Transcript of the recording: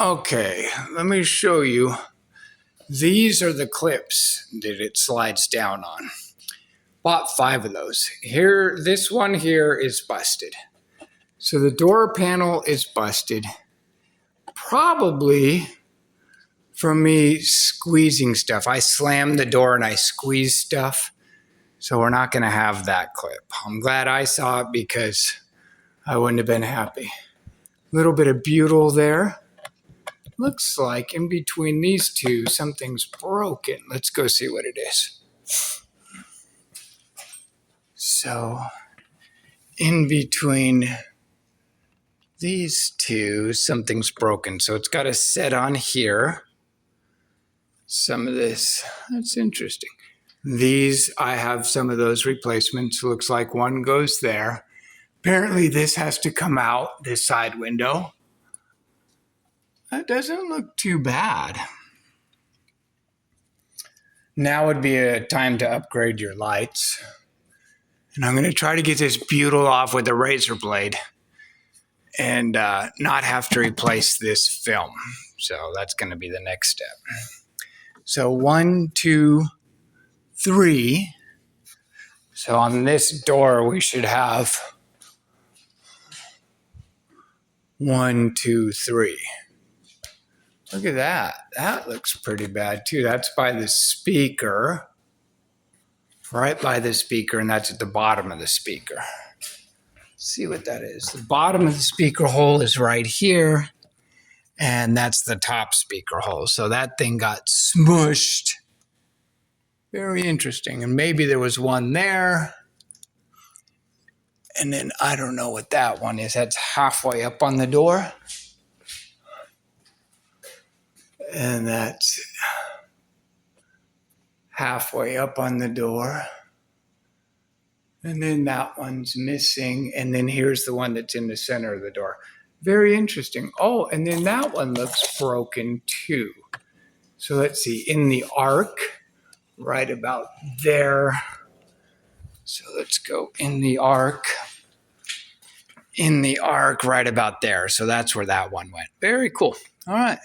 Okay, let me show you. These are the clips that it slides down on. Bought 5 of those. Here, this one here is busted. So the door panel is busted. Probably from me squeezing stuff. I slammed the door and I squeezed stuff. So we're not going to have that clip. I'm glad I saw it because I wouldn't have been happy. A little bit of butyl there. Looks like in between these two, something's broken. Let's go see what it is. So, in between these two, something's broken. So it's got to set on here. Some of this, that's interesting. These, I have some of those replacements. Looks like one goes there. Apparently this has to come out, this side window. That doesn't look too bad. Now would be a time to upgrade your lights. And I'm going to try to get this butyl off with a razor blade and not have to replace this film. So that's going to be the next step. So 1, 2, 3. So on this door, we should have 1, 2, 3. Look at that. That looks pretty bad too. That's by the speaker. Right by the speaker, and that's at the bottom of the speaker. Let's see what that is. The bottom of the speaker hole is right here, and that's the top speaker hole. So that thing got smushed. Very interesting. And maybe there was one there. And then I don't know what that one is. That's halfway up on the door. And that's halfway up on the door. And then that one's missing. And then here's the one that's in the center of the door. Very interesting. Oh, and then that one looks broken too. So let's see, in the arc, right about there. So let's go in the arc. In the arc, right about there. So that's where that one went. Very cool. All right.